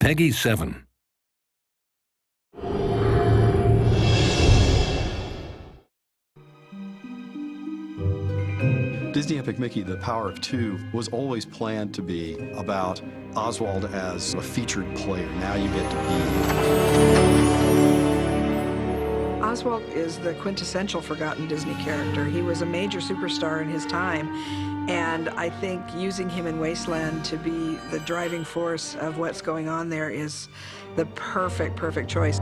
Peggy 7. Disney Epic Mickey, The Power of Two, was always planned to be about Oswald as a featured player. Now you get to be. Oswald is the quintessential forgotten Disney character. He was a major superstar in his time, and I think using him in Wasteland to be the driving force of what's going on there is the perfect choice.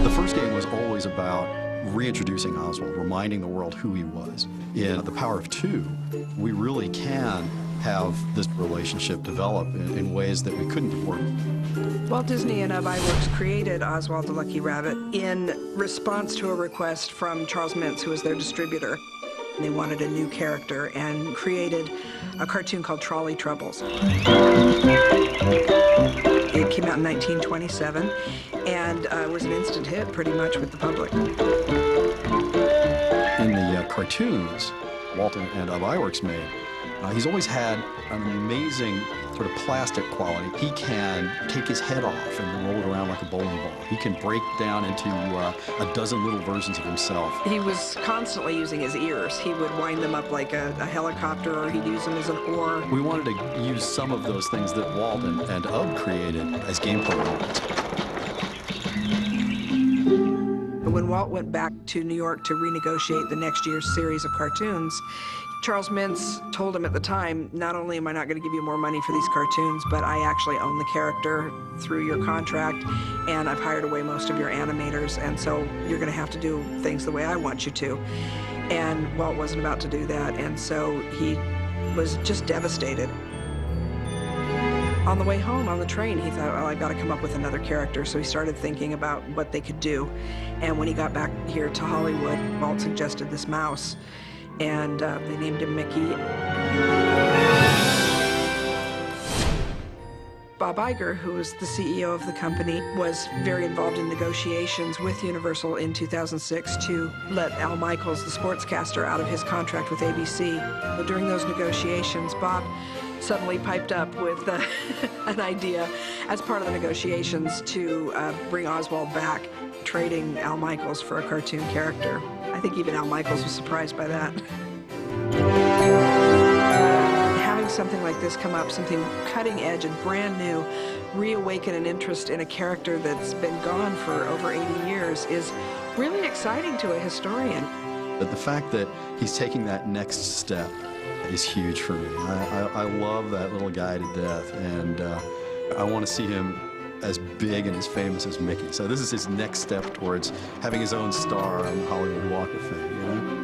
The first game was always about reintroducing Oswald, reminding the world who he was. In The Power of Two, we really can have this relationship develop in ways that we couldn't before. Walt Disney and iWorks created Oswald the Lucky Rabbit in response to a request from Charles Mintz, who was their distributor. They wanted a new character and created a cartoon called Trolley Troubles. It came out in 1927 and was an instant hit pretty much with the public. In the cartoons Walt and iWorks made, he's always had an amazing sort of plastic quality. He can take his head off and roll it around like a bowling ball. He can break down into a dozen little versions of himself. He was constantly using his ears. He would wind them up like a helicopter, or he'd use them as an oar. We wanted to use some of those things that Walt and Ub created as gameplay elements. When Walt went back to New York to renegotiate the next year's series of cartoons, Charles Mintz told him at the time, not only am I not going to give you more money for these cartoons, but I actually own the character through your contract, and I've hired away most of your animators, and so you're going to have to do things the way I want you to. And Walt wasn't about to do that, and so he was just devastated. On the way home on the train, he thought, well, I've got to come up with another character, so he started thinking about what they could do. And when he got back here to Hollywood, Walt suggested this mouse, and they named him Mickey. Bob Iger, who was the CEO of the company, was very involved in negotiations with Universal in 2006 to let Al Michaels, the sportscaster, out of his contract with ABC. But during those negotiations, Bob suddenly piped up with an idea as part of the negotiations to bring Oswald back, trading Al Michaels for a cartoon character. I think even Al Michaels was surprised by that. Having something like this come up, something cutting edge and brand new, reawaken an interest in a character that's been gone for over 80 years is really exciting to a historian. But the fact that he's taking that next step is huge for me. I love that little guy to death, and I want to see him as big and as famous as Mickey. So this is his next step towards having his own star on the Hollywood Walk of Fame, you know?